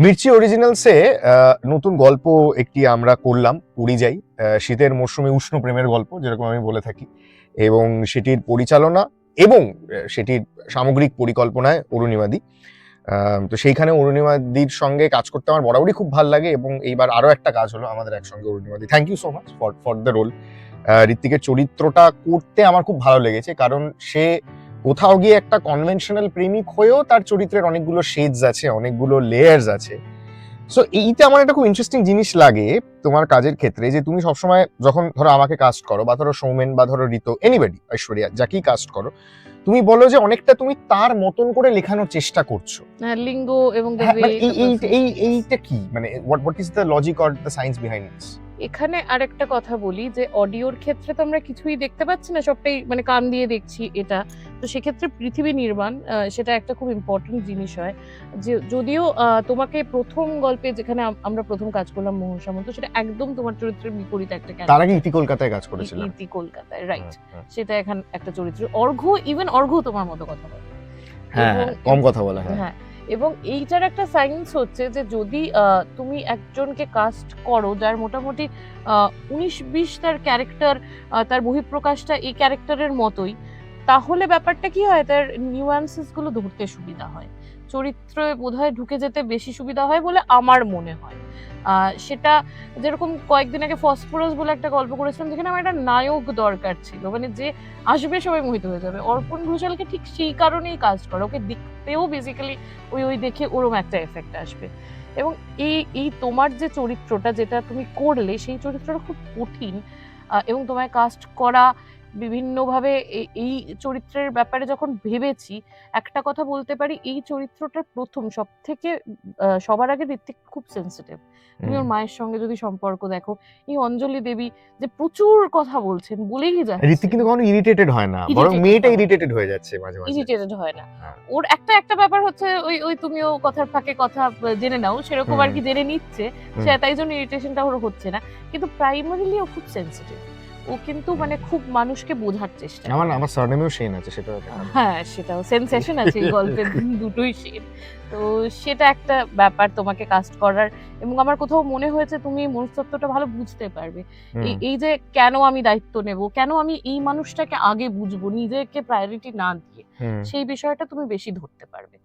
মির্চি অরিজিনালসে নতুন গল্প একটি আমরা করলাম, পুরী যাই। শীতের মরশুমে উষ্ণ প্রেমের গল্প, যেরকম আমি বলে থাকি, এবং সেটির পরিচালনা এবং সেটির সামগ্রিক পরিকল্পনায় অরুণিমাদি। তো সেইখানে অরুণিমাদির সঙ্গে কাজ করতে আমার বরাবরই খুব ভালো লাগে, এবং এইবার আরো একটা কাজ হলো আমাদের একসঙ্গে অরুণিমাদি। Thank you so much for the role. ঋত্বিকের চরিত্রটা করতে আমার খুব ভালো লেগেছে, কারণ সে কোথাও গিয়ে একটা কনভেনশনাল প্রেমিক হয়েও তার চরিত্রের অনেকগুলো শেডস আছে, অনেকগুলো লেয়ার্স আছে। সো এইটা আমার একটা খুব ইন্টারেস্টিং জিনিস লাগে তোমার কাজের ক্ষেত্রে, যে তুমি সবসময় যখন ধরো আমাকে কাস্ট করো, বা ধরো সৌমেন, বা ধরো ঋতো, এনিবডি, ঐশ্বরিয়া, যাকেই কাস্ট করো, তুমি বলো যে অনেকটা তুমি তার মতন করে লেখানোর চেষ্টা করছো। লিঙ্গ এবং হ্যাঁ, মানে এইটা কি, মানে what is the logic or the science behind this? এখানে আরেকটা কথা বলি যে অডিওর ক্ষেত্রে তো আমরা কিছুই দেখতে পাচ্ছি না, সবটাই মানে কান দিয়ে দেখছি এটা। তো সেক্ষেত্রে পৃথিবী নির্মাণ সেটা একটা খুব ইম্পর্টেন্ট জিনিস হয়। যে যদিও তোমাকে প্রথম গল্পে যেখানে আমরা প্রথম কাজ করলাম মোহন সামন্ত, সেটা একদম তোমার চরিত্রের বিপরীত একটা তার আগে ইতি কলকাতায় কাজ করেছিলাম। ইতি কলকাতায়, রাইট। সেটা এখন একটা চরিত্র ইভেন অর্ঘ্য তোমার মতো কথা বলে। হ্যাঁ, কম কথা বলা। হ্যাঁ, এবং এইটার একটা সায়েন্স হচ্ছে যে যদি তুমি একজনকে কাস্ট করো যার মোটামুটি 19-20 তার ক্যারেক্টার, তার বহিঃপ্রকাশটা এই ক্যারেক্টারের মতোই, তাহলে ব্যাপারটা কি হয়, তার নিউয়ান্সেস গুলো ধরতে সুবিধা হয়, চরিত্রে বোধহয় ঢুকে যেতে বেশি সুবিধা হয় বলে আমার মনে হয়। সেটা যেরকম কয়েকদিন আগে ফসফরাস বলে একটা গল্প করেছিলাম, যেখানে আমার একটা নায়ক দরকার ছিল, মানে যে আসবে সবাই মোহিত হয়ে যাবে। অর্পণ ঘোষালকে ঠিক সেই কারণেই কাজ করা, ওকে দেখতেও বেসিক্যালি ওই দেখে ওরম একটা এফেক্ট আসবে। এবং এই তোমার যে চরিত্রটা যেটা তুমি করলে, সেই চরিত্রটা খুব কঠিন, এবং তোমায় কাস্ট করা বিভিন্নভাবে এই চরিত্রের ব্যাপারে যখন ভেবেছি, একটা কথা বলতে পারি, এই চরিত্রটার প্রথম সব থেকে সবার আগে ঋত্বিক খুব সেন্সিটিভ। তুমি ওর মায়ের সঙ্গে যদি সম্পর্ক দেখো, এই অঞ্জলি দেবী যে প্রচুর কথা বলছেন, বলেই যাচ্ছে। ঋত্বিক কিন্তু কখনো ইরিটেটেড হয় না, বরং মেয়েটা ইরিটেটেড হয়ে যাচ্ছে মাঝে মাঝে। ইরিটেটেড হয় না। ওর একটা ব্যাপার হচ্ছে, ওই তুমিও কথার ফাঁকে কথা জেনে নাও, সেরকম আর কি জেনে নিচ্ছে, সে তাই জন্য ইরিটেশনটা ওর হচ্ছে না। কিন্তু প্রাইমারিলি ও খুব সেন্সিটিভ, ও কিন্তু মানে খুব মানুষকে বোঝার চেষ্টা করে। আমার সারনেমেও সেন আছে, সেটাও হ্যাঁ, সেটাও সেন্সেশন আছে এই গল্পের, দুটোই সেন। তো সেটা একটা ব্যাপার তোমাকে কাস্ট করার, এবং আমার কোথাও মনে হয়েছে তুমি মনুষ্যত্বটা ভালো বুঝতে পারবে। এই যে কেন আমি দায়িত্ব নেব, কেন আমি এই মানুষটাকে আগে বুঝবো, নিজেকে প্রায়োরিটি না দিয়ে, সেই বিষয়টা তুমি বেশি ধরতে পারবে।